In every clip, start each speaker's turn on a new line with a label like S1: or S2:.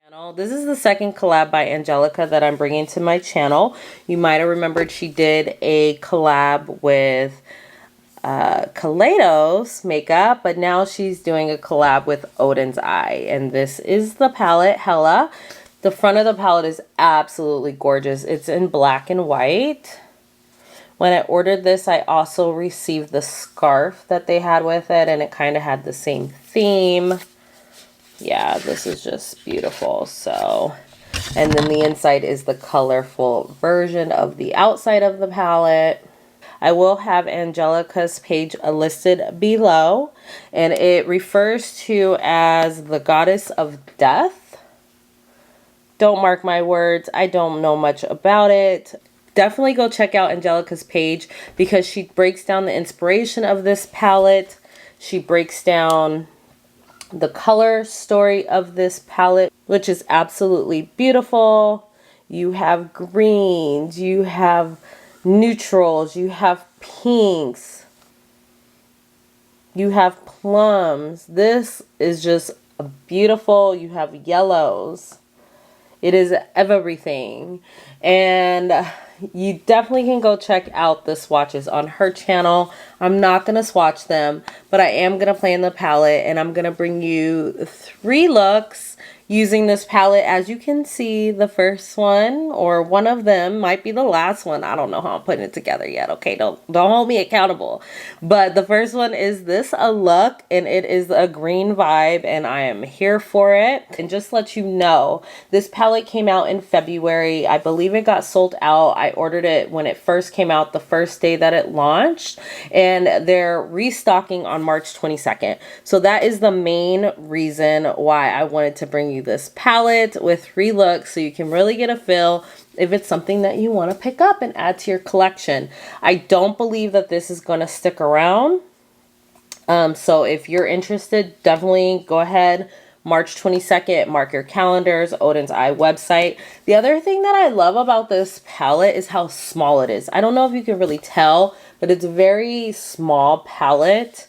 S1: This is the second collab by Angelica that I'm bringing to my channel. You might have remembered she did a collab with Kaleidos makeup, but now she's doing a collab with Oden's Eye. And this is the palette, Hela. The front of the palette is absolutely gorgeous. It's in black and white. When I ordered this, I also received the scarf that they had with it, and it kind of had the same theme. Yeah, this is just beautiful. So, and then the inside is the colorful version of the outside of the palette. I will have Angelica's page listed below, and it refers to as the goddess of death. Don't mark my words. I don't know much about it. Definitely go check out Angelica's page because she breaks down the inspiration of this palette. She breaks down the color story of this palette, which is absolutely beautiful. You have greens, you have neutrals, you have pinks, you have plums. This is just beautiful. You have yellows. It is everything. And you definitely can go check out the swatches on her channel. I'm not going to swatch them, but I am going to play in the palette, and I'm going to bring you 3 looks using this palette. As you can see, the first one or one of them might be the last one. I don't know how I'm putting it together yet. Okay, don't hold me accountable. But the first one is this a look, and it is a green vibe, and I am here for it. And just let you know, this palette came out in February. I believe it got sold out. I ordered it when it first came out, the first day that it launched, and they're restocking on March 22nd. So that is the main reason why I wanted to bring you this palette with 3 looks, so you can really get a feel if it's something that you want to pick up and add to your collection. I don't believe that this is going to stick around. So if you're interested, definitely go ahead. March 22nd, mark your calendars, Oden's Eye website. The other thing that I love about this palette is how small it is. I don't know if you can really tell, but it's a very small palette.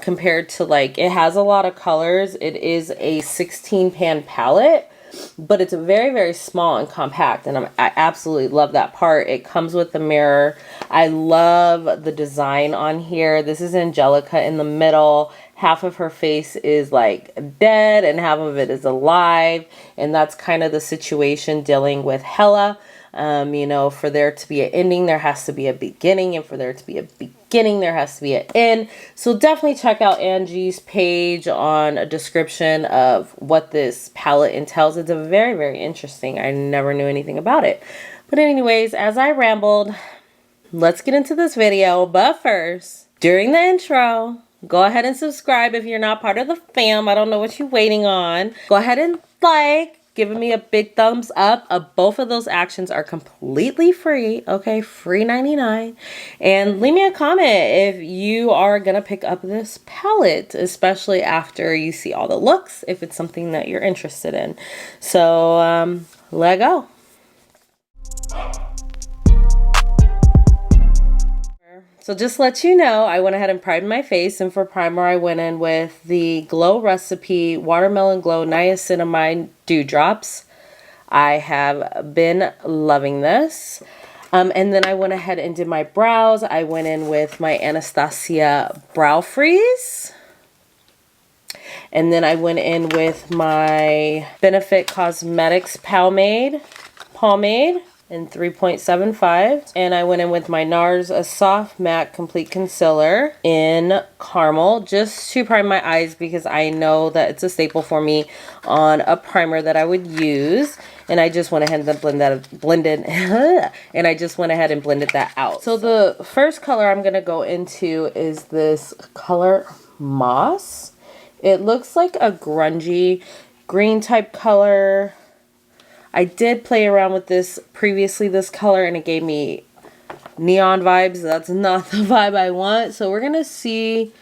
S1: Compared to, like, it has a lot of colors. It is a 16 pan palette, but it's very, very small and compact, and I absolutely love that part. It comes with the mirror. I love the design on here. This is Angelica in the middle. Half of her face is like dead and half of it is alive, and that's kind of the situation dealing with Hela. You know, for there to be an ending, there has to be a beginning, and for there to be a beginning, there has to be an end. So definitely check out Angie's page on a description of what this palette entails. It's a very, very interesting. I never knew anything about it. But anyways, as I rambled, let's get into this video. But first, during the intro, go ahead and subscribe if you're not part of the fam. I don't know what you're waiting on. Go ahead and like. Giving me a big thumbs up. Both of those actions are completely free. Okay, free 99. And leave me a comment if you are going to pick up this palette, especially after you see all the looks, if it's something that you're interested in. So, let go. So just let you know, I went ahead and primed my face, and for primer I went in with the Glow Recipe Watermelon Glow Niacinamide Dewdrops. I have been loving this. And then I went ahead and did my brows. I went in with my Anastasia Brow Freeze. And then I went in with my Benefit Cosmetics pomade in 3.75, and I went in with my NARS a Soft Matte Complete Concealer in Caramel, just to prime my eyes because I know that it's a staple for me on a primer that I would use. And I just went ahead and blended that out. So the first color I'm gonna go into is this color Moss. It looks like a grungy green type color. I did play around with this previously, this color, and it gave me neon vibes. That's not the vibe I want. So we're going to see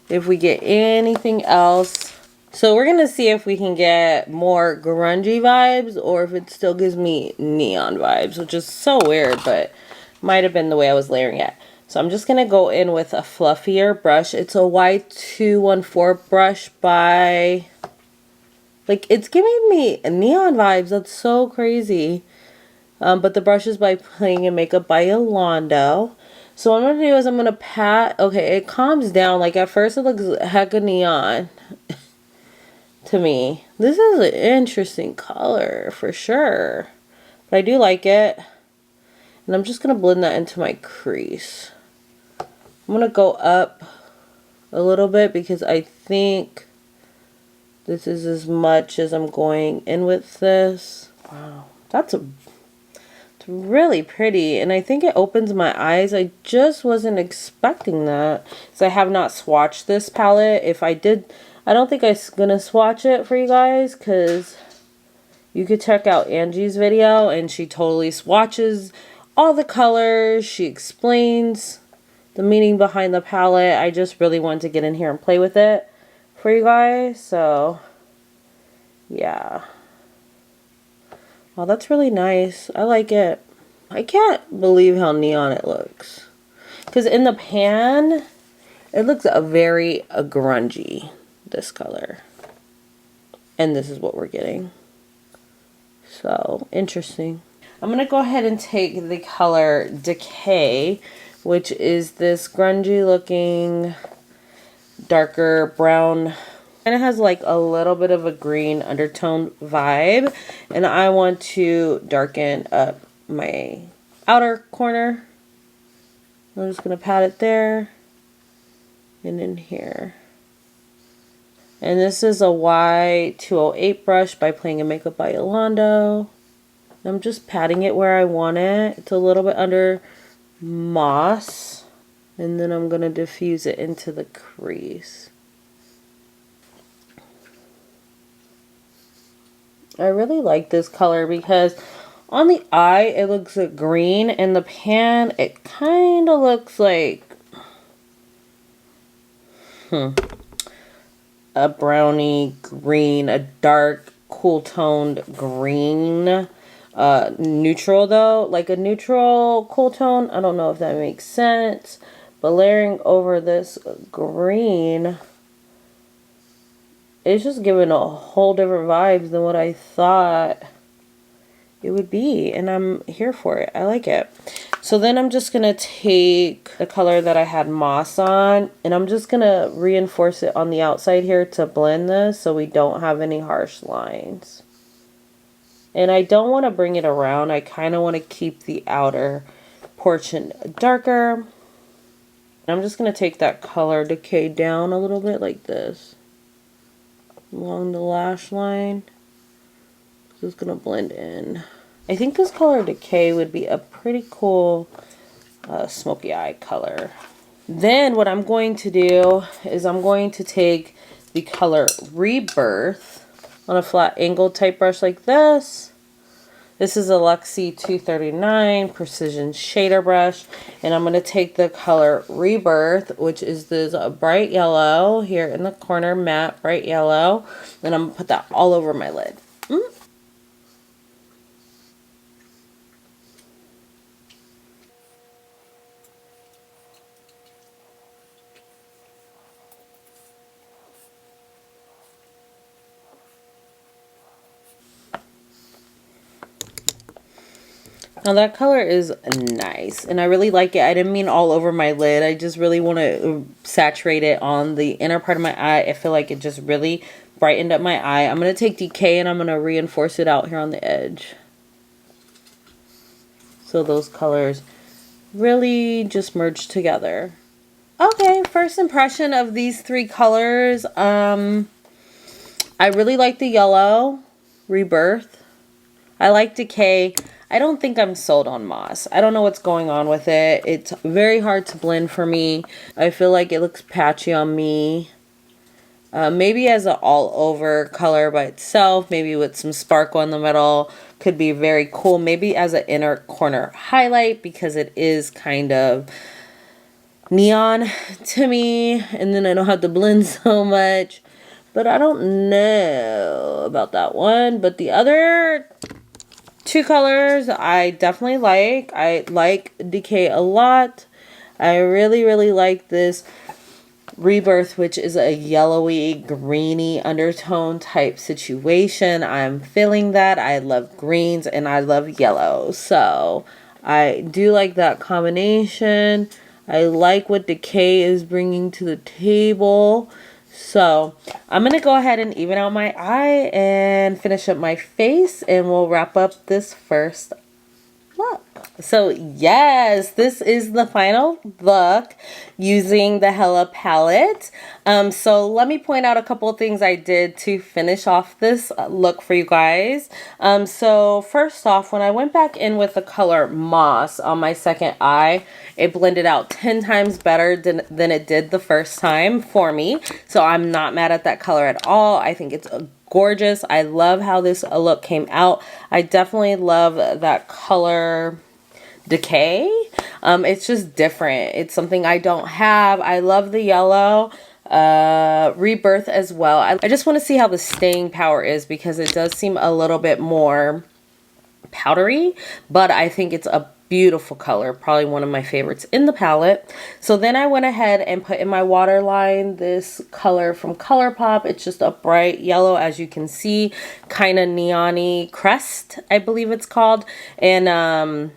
S1: if we get anything else. So we're going to see if we can get more grungy vibes or if it still gives me neon vibes, which is so weird, but might have been the way I was layering it. So I'm just going to go in with a fluffier brush. It's a Y214 brush by Like, it's giving me neon vibes. That's so crazy. But the brush is by Playing and Makeup by Yolando. So what I'm going to do is I'm going to pat. Okay, it calms down. Like, at first it looks hecka neon to me. This is an interesting color for sure. But I do like it. And I'm just going to blend that into my crease. I'm going to go up a little bit because I think this is as much as I'm going in with this. Wow, it's really pretty, and I think it opens my eyes. I just wasn't expecting that, so I have not swatched this palette. If I did, I don't think I'm gonna swatch it for you guys, because you could check out Angie's video, and she totally swatches all the colors. She explains the meaning behind the palette. I just really wanted to get in here and play with it for you guys, so yeah. Well, that's really nice. I like it. I can't believe how neon it looks. Because in the pan, it looks very grungy, this color. And this is what we're getting. So, interesting. I'm going to go ahead and take the color Decay, which is this grungy looking, darker brown. And it has like a little bit of a green undertone vibe. And I want to darken up my outer corner. I'm just going to pat it there. And in here. And this is a Waye 208 brush by Playing and Makeup by Yolando. I'm just patting it where I want it. It's a little bit under moss. And then I'm going to diffuse it into the crease. I really like this color because on the eye it looks like green. In the pan it kind of looks like a brownie green, a dark cool toned green. Neutral though, like a neutral cool tone. I don't know if that makes sense, but layering over this green, it's just giving a whole different vibes than what I thought it would be, and I'm here for it. I like it. So then I'm just gonna take the color that I had moss on, and I'm just gonna reinforce it on the outside here to blend this so we don't have any harsh lines. And I don't want to bring it around. I kind of want to keep the outer portion darker. I'm just gonna take that color Decay down a little bit like this, along the lash line. Just gonna blend in. I think this color Decay would be a pretty cool smoky eye color. Then what I'm going to do is I'm going to take the color Rebirth on a flat angled type brush like this. This is a Luxie 239 precision shader brush, and I'm going to take the color Rebirth, which is this bright yellow here in the corner, matte bright yellow, and I'm going to put that all over my lid. Now that color is nice, and I really like it. I didn't mean all over my lid. I just really want to saturate it on the inner part of my eye. I feel like it just really brightened up my eye. I'm going to take Decay and I'm going to reinforce it out here on the edge. So those colors really just merge together. Okay, first impression of these three colors. I really like the yellow Rebirth. I like Decay. I don't think I'm sold on moss. I don't know what's going on with it. It's very hard to blend for me. I feel like it looks patchy on me. Maybe as an all over color by itself, maybe with some sparkle in the middle, could be very cool. Maybe as an inner corner highlight, because it is kind of neon to me, and then I don't have to blend so much. But I don't know about that one. But the other two colors I definitely like. I like Decay a lot. I really, really like this Rebirth, which is a yellowy, greeny undertone type situation. I'm feeling that. I love greens and I love yellows. So I do like that combination. I like what Decay is bringing to the table. So I'm going to go ahead and even out my eye and finish up my face, and we'll wrap up this first look. So yes, this is the final look using the Hela palette. So let me point out a couple of things I did to finish off this look for you guys. So first off, when I went back in with the color Moss on my second eye, it blended out 10 times better than it did the first time for me. So I'm not mad at that color at all. I think it's gorgeous. I love how this look came out. I definitely love that color Decay. It's just different. It's something I don't have. I love the yellow. Rebirth as well. I just want to see how the staying power is, because it does seem a little bit more powdery, but I think it's a beautiful color, probably one of my favorites in the palette. So then I went ahead and put in my waterline this color from ColourPop. It's just a bright yellow, as you can see, kind of neon-y crest, I believe it's called. And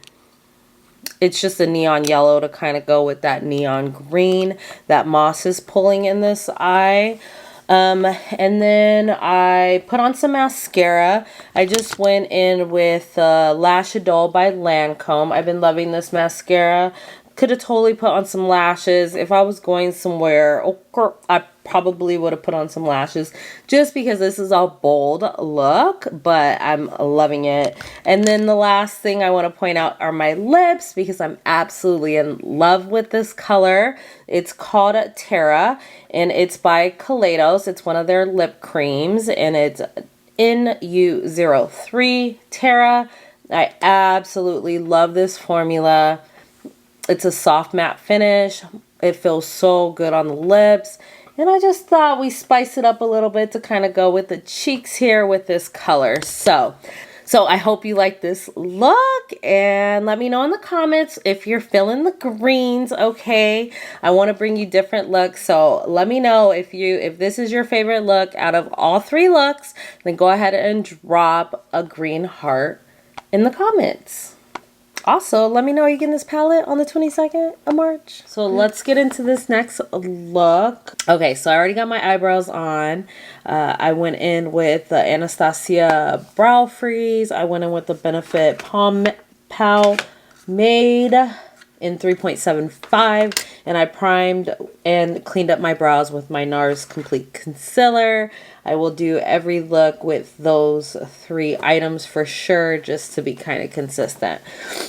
S1: it's just a neon yellow to kind of go with that neon green that Moss is pulling in this eye. And then I put on some mascara. I just went in with Lash Idole by Lancome. I've been loving this mascara. Could have totally put on some lashes. If I was going somewhere, I probably would have put on some lashes, just because this is a bold look, but I'm loving it. And then the last thing I want to point out are my lips, because I'm absolutely in love with this color. It's called Terra, and it's by Kaleidos. It's one of their lip creams, and it's NU03 Terra. I absolutely love this formula. It's a soft matte finish. It feels so good on the lips. And I just thought we spice it up a little bit to kind of go with the cheeks here with this color. So I hope you like this look, and let me know in the comments if you're feeling the greens, okay? I want to bring you different looks, so let me know if this is your favorite look out of all 3 looks. Then go ahead and drop a green heart in the comments. Also, let me know, are you getting this palette on the 22nd of March? So let's get into this next look. Okay, so I already got my eyebrows on. I went in with the Anastasia Brow Freeze. I went in with the Benefit Pomade in 3.75, and I primed and cleaned up my brows with my NARS Complete Concealer. I will do every look with those 3 items for sure, just to be kind of consistent.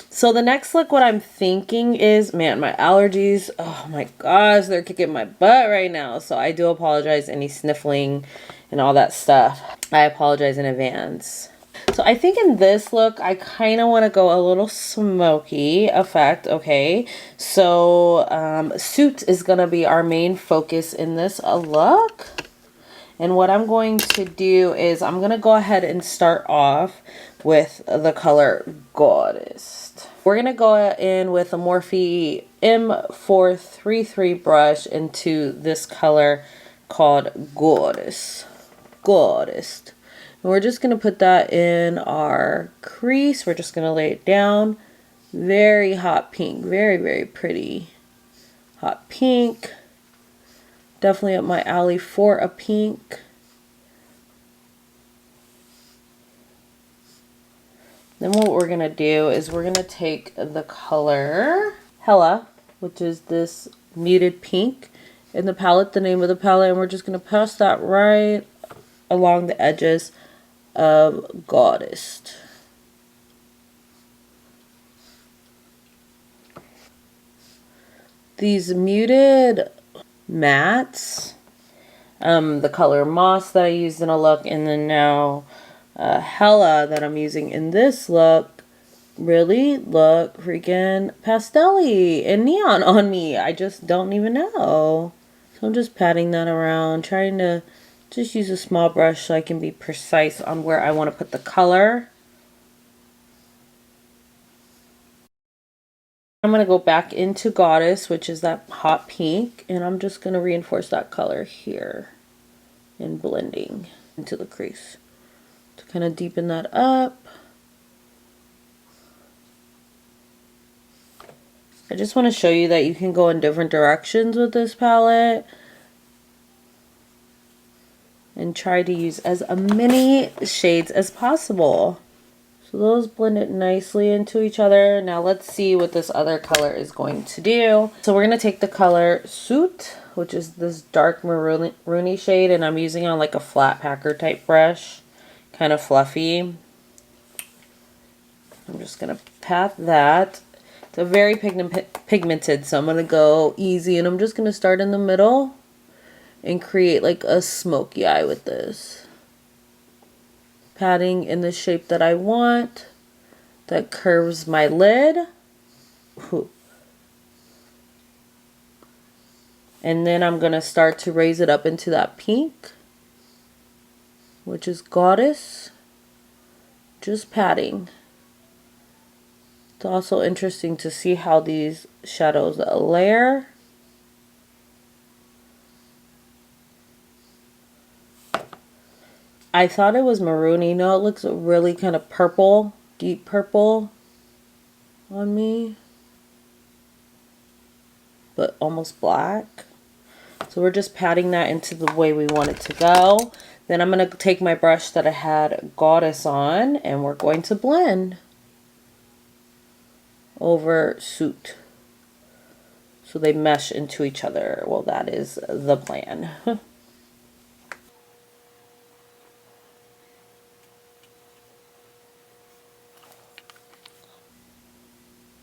S1: So the next look, what I'm thinking is, man, my allergies, oh my gosh, they're kicking my butt right now. So I do apologize, any sniffling and all that stuff. I apologize in advance. So I think in this look, I kind of want to go a little smoky effect, okay? So Suit is going to be our main focus in this look. And what I'm going to do is I'm going to go ahead and start off with the color Goddess. We're going to go in with a Morphe M433 brush into this color called Goddess. Goddess. And we're just going to put that in our crease. We're just going to lay it down. Very hot pink. Very, very pretty. Hot pink. Definitely up my alley for a pink. Then what we're going to do is we're going to take the color Hela, which is this muted pink in the palette, the name of the palette, and we're just going to pass that right along the edges of Goddess. These muted mattes, the color Moss that I used in a look, and then now Hela that I'm using in this look, really look freaking pastel-y and neon on me. I just don't even know. So I'm just patting that around, trying to just use a small brush so I can be precise on where I want to put the color. I'm going to go back into Goddess, which is that hot pink, and I'm just going to reinforce that color here and blending into the crease to kind of deepen that up. I just want to show you that you can go in different directions with this palette and try to use as many shades as possible. So those blend it nicely into each other. Now let's see what this other color is going to do. So we're going to take the color Soot, which is this dark maroony shade, and I'm using on like a flat packer type brush, kind of fluffy. I'm just going to pat that. It's a very pigmented, so I'm going to go easy, and I'm just going to start in the middle and create like a smoky eye with this. Patting in the shape that I want, that curves my lid. And then I'm going to start to raise it up into that pink, which is Goddess. Just patting. It's also interesting to see how these shadows layer. I thought it was maroony. No, it looks really kind of purple, deep purple on me, but almost black. So we're just patting that into the way we want it to go. Then I'm going to take my brush that I had Goddess on, and we're going to blend over Soot so they mesh into each other. Well, that is the plan.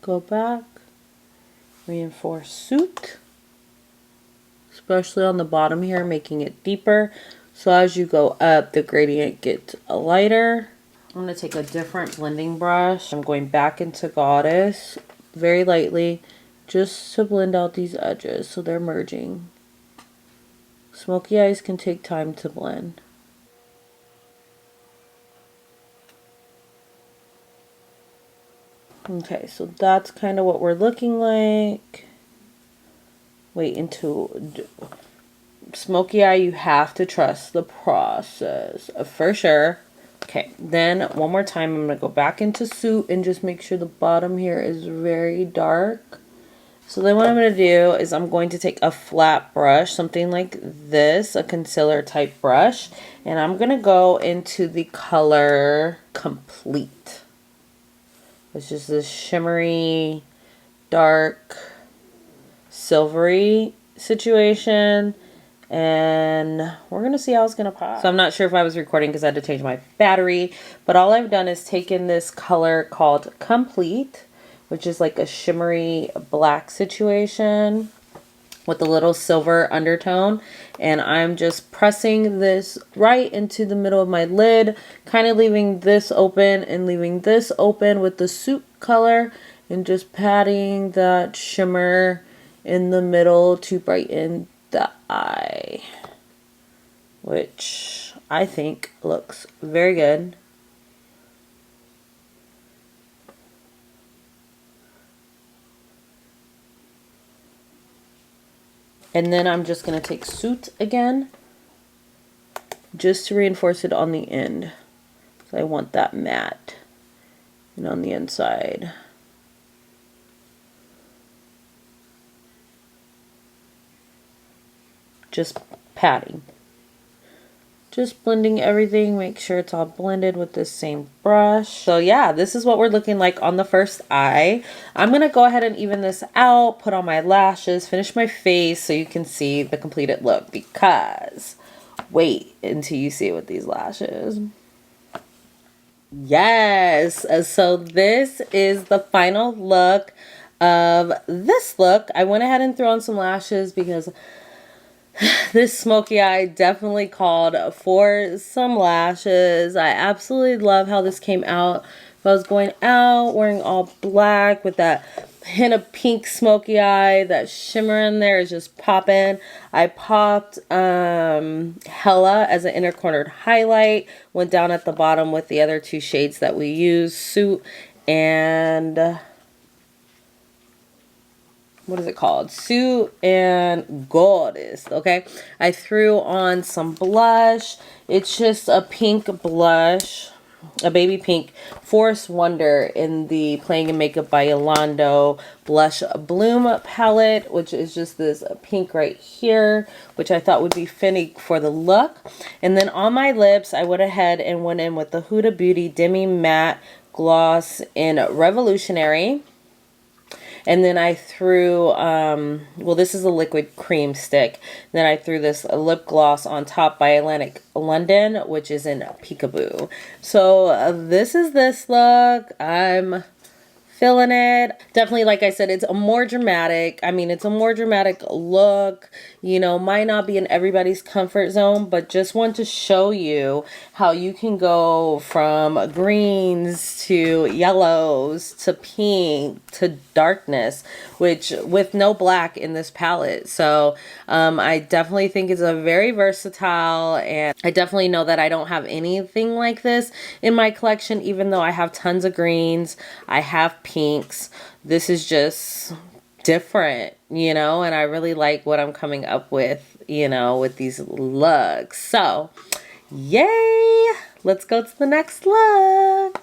S1: Go back, reinforce Soot, especially on the bottom here, making it deeper. So as you go up, the gradient gets lighter. I'm going to take a different blending brush. I'm going back into Goddess very lightly just to blend out these edges so they're merging. Smoky eyes can take time to blend. Okay, so that's kind of what we're looking like. Wait, into smoky eye, you have to trust the process for sure. Okay, then one more time, I'm going to go back into Soot and just make sure the bottom here is very dark. So then what I'm going to do is I'm going to take a flat brush, something like this, a concealer type brush, and I'm going to go into the color Complete. It's just this shimmery, dark, silvery situation, and we're gonna see how it's gonna pop. So I'm not sure if I was recording because I had to change my battery, but all I've done is taken this color called Complete, which is like a shimmery black situation with a little silver undertone, and I'm just pressing this right into the middle of my lid, kind of leaving this open and leaving this open with the Soot color, and just patting that shimmer in the middle to brighten the eye, which I think looks very good. And then I'm just going to take Soot again, just to reinforce it on the end. So I want that matte and on the inside. Just patting. Just blending everything, make sure it's all blended with this same brush. So yeah, this is what we're looking like on the first eye. I'm gonna go ahead and even this out, put on my lashes, finish my face so you can see the completed look, because wait until you see it with these lashes. Yes, so this is the final look of this look. I went ahead and threw on some lashes because this smoky eye definitely called for some lashes. I absolutely love how this came out. If I was going out wearing all black with that hint of pink smoky eye, that shimmer in there is just popping. I popped Hela as an inner cornered highlight, went down at the bottom with the other two shades that we use, Soot and what is it called? Suit and Goddess, okay? I threw on some blush. It's just a pink blush, a baby pink Forest Wonder in the Playing in Makeup by Yolando Blush Bloom palette, which is just this pink right here, which I thought would be fitting for the look. And then on my lips, I went ahead and went in with the Huda Beauty Demi Matte Gloss in Revolutionary. And then I threw, well, this is a liquid cream stick. Then I threw this lip gloss on top by Atlantic London, which is in Peekaboo. So this is this look. I'm feeling it. Definitely, like I said, it's a more dramatic. I mean, it's a more dramatic look. You know, might not be in everybody's comfort zone, but just want to show you how you can go from greens to yellows to pink to darkness, which with no black in this palette. So I definitely think it's a very versatile, and I definitely know that I don't have anything like this in my collection, even though I have tons of greens. I have pinks. This is just different, you know, and I really like what I'm coming up with, you know, with these looks. So yay, let's go to the next look.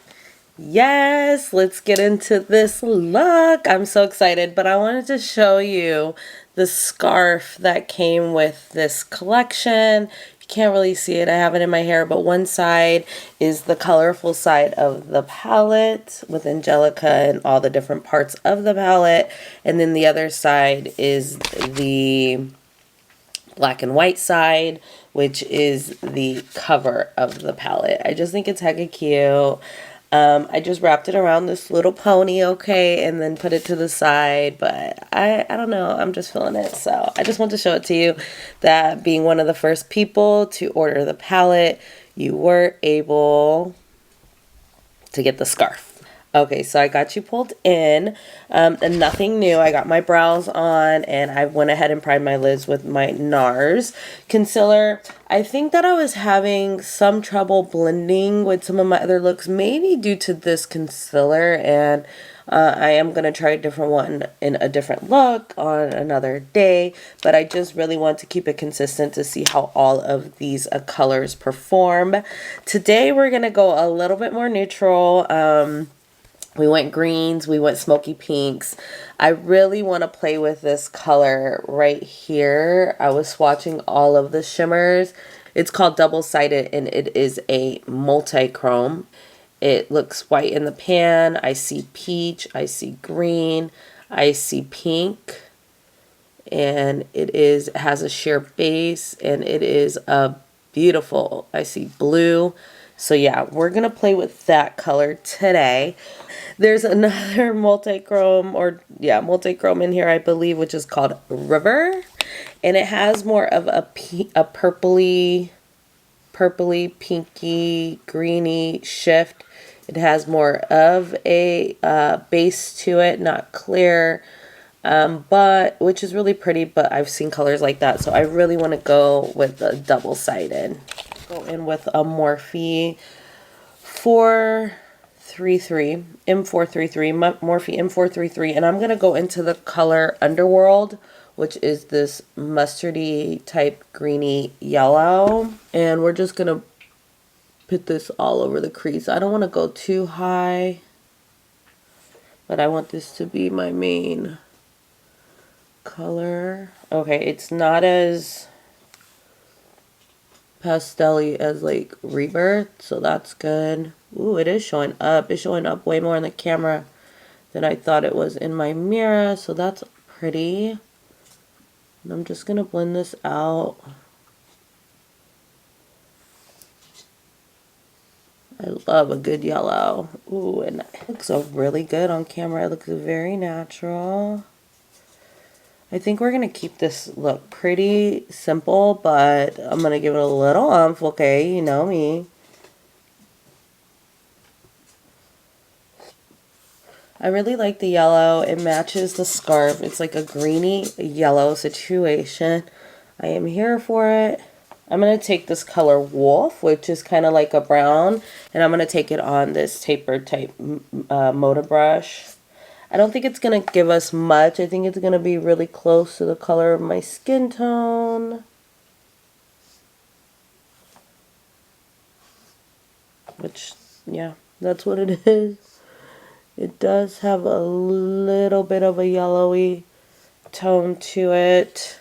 S1: Yes, let's get into this look. I'm so excited, but I wanted to show you the scarf that came with this collection. You can't really see it. I have it in my hair, but one side is the colorful side of the palette with Angelica and all the different parts of the palette. And then the other side is the black and white side, which is the cover of the palette. I just think it's hecka cute. I just wrapped it around this little pony, okay, and then put it to the side, but I don't know, I'm just feeling it. So I just want to show it to you that being one of the first people to order the palette, you were able to get the scarf. Okay, so I got you pulled in, and nothing new. I got my brows on, and I went ahead and primed my lids with my NARS concealer. I think that I was having some trouble blending with some of my other looks, maybe due to this concealer, and I am going to try a different one in a different look on another day, but I just really want to keep it consistent to see how all of these colors perform. Today, we're going to go a little bit more neutral. We went greens, we went smoky pinks. I really want to play with this color right here. I was swatching all of the shimmers. It's called double-sided, and it is a multi-chrome. It looks white in the pan. I see peach, I see green, I see pink, and it has a sheer base, and it is a beautiful. I see blue. So yeah, we're going to play with that color today. There's another multi-chrome in here, I believe, which is called River. And it has more of a purpley, pinky, greeny shift. It has more of a base to it, not clear, but which is really pretty, but I've seen colors like that. So I really want to go with the double-sided. Go in with a Morphe 433, M433, Morphe M433, and I'm going to go into the color Underworld, which is this mustardy type greeny yellow, and we're just going to put this all over the crease. I don't want to go too high, but I want this to be my main color. Okay, it's not as pastel-y as like Rebirth, so that's good. Ooh, it is showing up. It's showing up way more in the camera than I thought it was in my mirror, so that's pretty. And I'm just gonna blend this out. I love a good yellow. Ooh, and it looks really good on camera. It looks very natural. I think we're going to keep this look pretty simple, but I'm going to give it a little oomph, okay? You know me. I really like the yellow. It matches the scarf. It's like a greeny yellow situation. I am here for it. I'm going to take this color Wolf, which is kind of like a brown, and I'm going to take it on this tapered type Moda brush. I don't think it's going to give us much. I think it's going to be really close to the color of my skin tone. Which, yeah, that's what it is. It does have a little bit of a yellowy tone to it.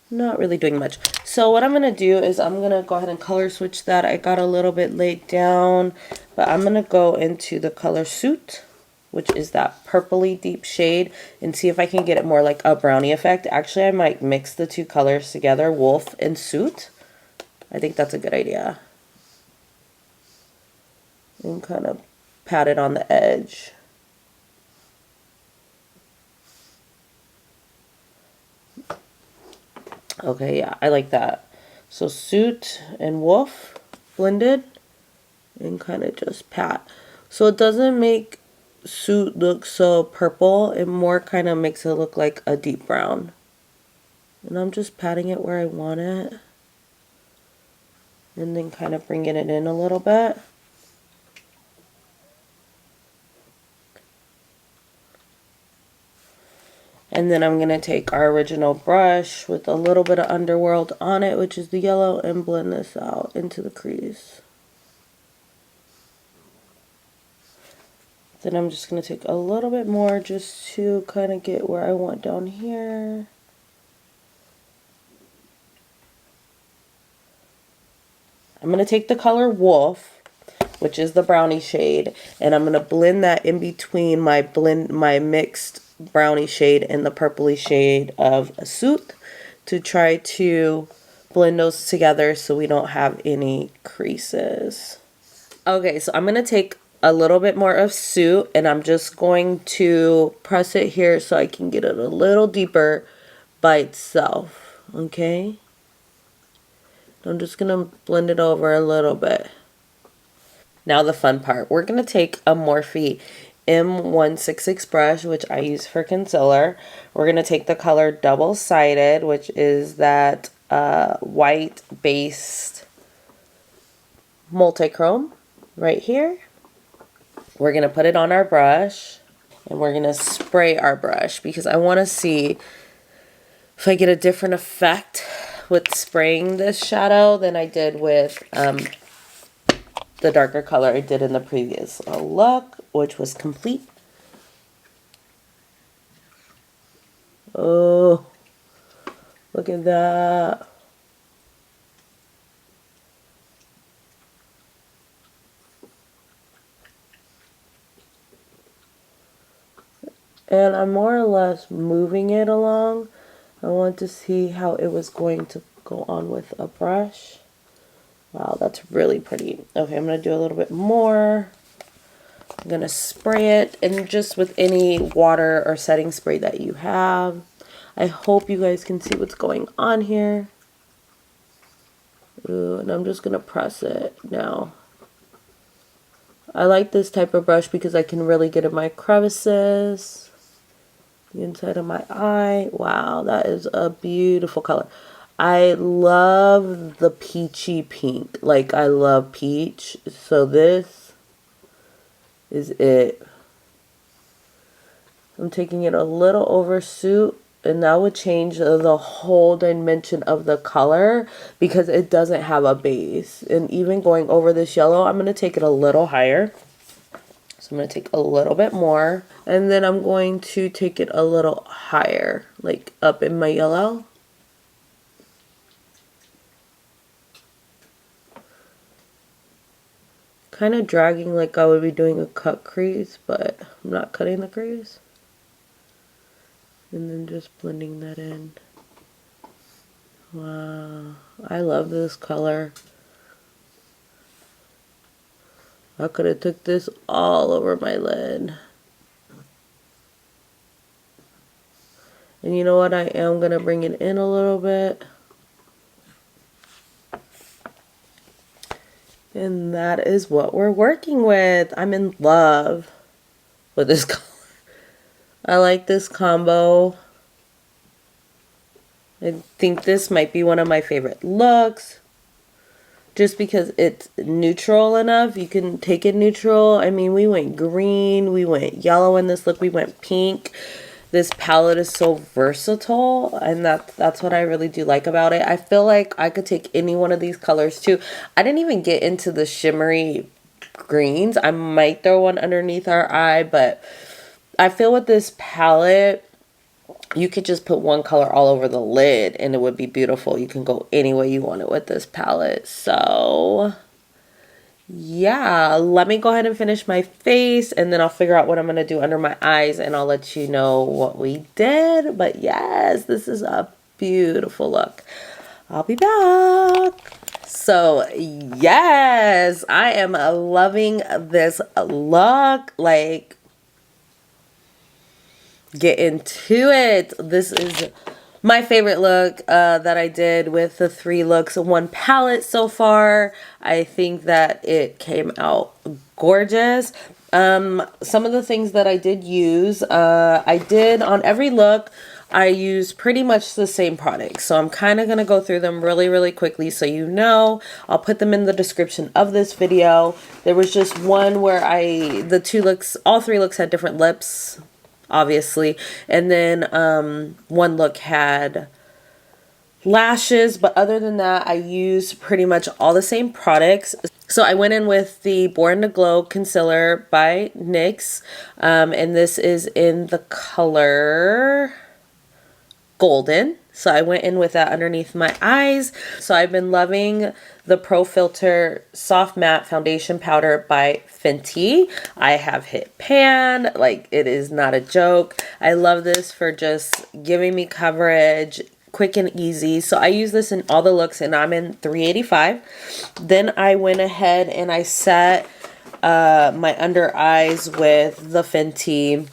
S1: Not really doing much. So what I'm going to do is I'm going to go ahead and color switch that. I got a little bit laid down, but I'm going to go into the color Suit, which is that purpley deep shade, and see if I can get it more like a brownie effect. Actually, I might mix the two colors together, Wolf and Suit. I think that's a good idea. And kind of pat it on the edge. Okay, yeah, I like that. So Suit and Wolf blended and kind of just pat. So it doesn't make Suit look so purple. It more kind of makes it look like a deep brown. And I'm just patting it where I want it. And then kind of bringing it in a little bit. And then I'm going to take our original brush with a little bit of Underworld on it, which is the yellow, and blend this out into the crease. Then I'm just going to take a little bit more just to kind of get where I want down here. I'm going to take the color Wolf, which is the brownie shade, and I'm going to blend that in between my mixed brownie shade and the purpley shade of a Suit to try to blend those together so we don't have any creases. Okay, so I'm going to take a little bit more of Suit, and I'm just going to press it here so I can get it a little deeper by itself. Okay, I'm just going to blend it over a little bit. Now the fun part, we're going to take a Morphe M166 brush, which I use for concealer. We're going to take the color Double Sided, which is that white based multichrome right here. We're going to put it on our brush, and we're going to spray our brush because I want to see if I get a different effect with spraying this shadow than I did with the darker color I did in the previous look, which was Complete. Oh, look at that. And I'm more or less moving it along. I want to see how it was going to go on with a brush. Wow, that's really pretty. Okay, I'm going to do a little bit more. I'm going to spray it, and just with any water or setting spray that you have. I hope you guys can see what's going on here. Ooh, and I'm just going to press it now. I like this type of brush because I can really get in my crevices, the inside of my eye. Wow, that is a beautiful color. I love the peachy pink. Like, I love peach. So this is it. I'm taking it a little over Suit, and that would change the whole dimension of the color because it doesn't have a base. And even going over this yellow, I'm going to take it a little higher. So I'm going to take a little bit more, and then I'm going to take it a little higher, like up in my yellow. Kind of dragging like I would be doing a cut crease, but I'm not cutting the crease. And then just blending that in. Wow, I love this color. I could have took this all over my lid. And you know what? I am going to bring it in a little bit. And that is what we're working with. I'm in love with this color. I like this combo. I think this might be one of my favorite looks. just because it's neutral enough. You can take it neutral. I mean, we went green, we went yellow in this look, we went pink. This palette is so versatile, and that's what I really do like about it. I feel like I could take any one of these colors too. I didn't even get into the shimmery greens. I might throw one underneath our eye, but I feel with this palette, you could just put one color all over the lid and it would be beautiful. You can go any way you want it with this palette. So yeah, let me go ahead and finish my face and then I'll figure out what I'm going to do under my eyes and I'll let you know what we did. But yes, this is a beautiful look. I'll be back. So yes, I am loving this look. Like, get into it. This is my favorite look that I did with the 3 looks, 1 palette so far. I think that it came out gorgeous. Some of the things that I did use, I did on every look, I use pretty much the same products. So I'm kind of going to go through them really quickly so you know. I'll put them in the description of this video. There was just one where the 2 looks, all 3 looks had different lips, obviously, and then 1 look had lashes, but other than that I used pretty much all the same products. So I went in with the Born to Glow concealer by NYX, and this is in the color Golden. So I went in with that underneath my eyes. So I've been loving the Pro Filter Soft Matte Foundation Powder by Fenty. I have hit pan, like it is not a joke. I love this for just giving me coverage, quick and easy. So I use this in all the looks and I'm in 385. Then I went ahead and I set my under eyes with the Fenty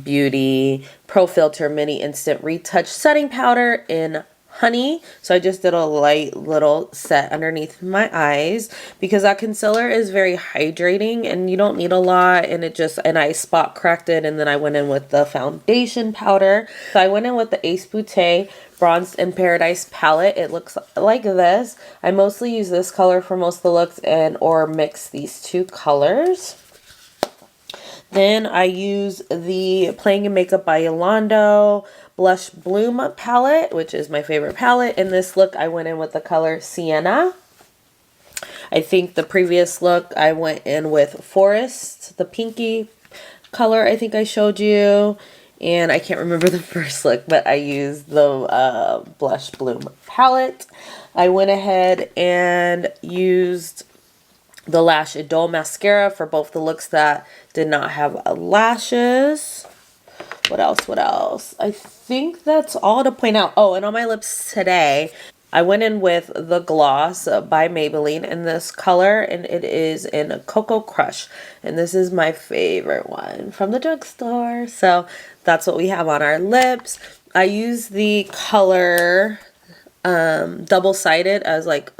S1: Beauty Pro Filter Mini Instant Retouch Setting Powder in Honey. So I just did a light little set underneath my eyes because that concealer is very hydrating and you don't need a lot, and and I spot cracked it, and then I went in with the foundation powder. So I went in with the Ace Beauté Bronzed in Paradise palette. It looks like this. I mostly use this color for most of the looks or mix these 2 colors. Then I use the Playing in Makeup by Yolanda Blush Bloom palette, which is my favorite palette. In this look, I went in with the color Sienna. I think the previous look, I went in with Forest, the pinky color I think I showed you. And I can't remember the first look, but I used the Blush Bloom palette. I went ahead and used the Lash Idole mascara for both the looks that did not have lashes. What else? I think that's all to point out. Oh, and on my lips today, I went in with the gloss by Maybelline in this color, and it is in Cocoa Crush. And this is my favorite one from the drugstore. So that's what we have on our lips. I use the color double-sided as like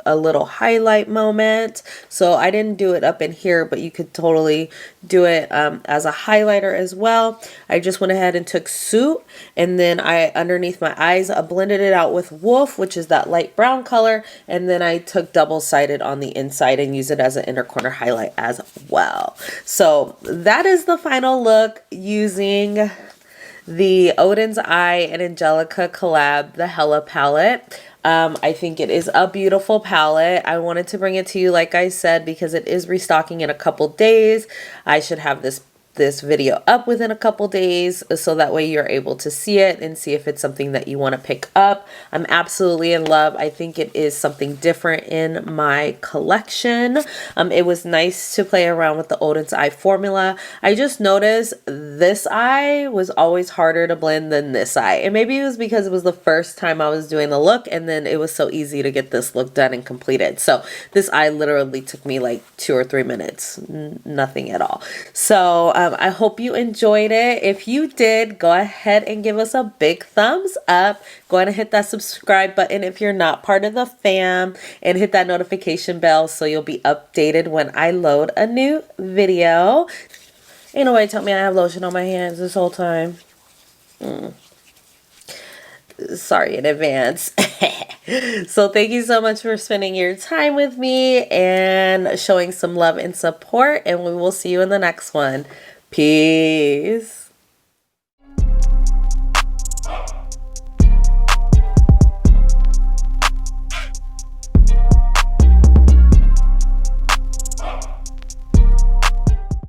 S1: a little highlight moment. So I didn't do it up in here, but you could totally do it as a highlighter as well. I just went ahead and took Suit, and then I underneath my eyes I blended it out with Wolf, which is that light brown color, and then I took double-sided on the inside and used it as an inner corner highlight as well. So that is the final look using the Oden's Eye and Angelica collab, the Hela palette. I think it is a beautiful palette. I wanted to bring it to you, like I said, because it is restocking in a couple days. I should have this video up within a couple days, so that way you're able to see it and see if it's something that you want to pick up. I'm absolutely in love. I think it is something different in my collection. It was nice to play around with the Oden's Eye formula. I just noticed this eye was always harder to blend than this eye, and maybe it was because it was the first time I was doing the look, and then it was so easy to get this look done and completed. So this eye literally took me like 2 or 3 minutes, nothing at all. So I hope you enjoyed it. If you did, go ahead and give us a big thumbs up. Go ahead and hit that subscribe button if you're not part of the fam, and hit that notification bell so you'll be updated when I load a new video. Ain't nobody tell me I have lotion on my hands this whole time. Sorry in advance. So thank you so much for spending your time with me and showing some love and support, and we will see you in the next one. Peace.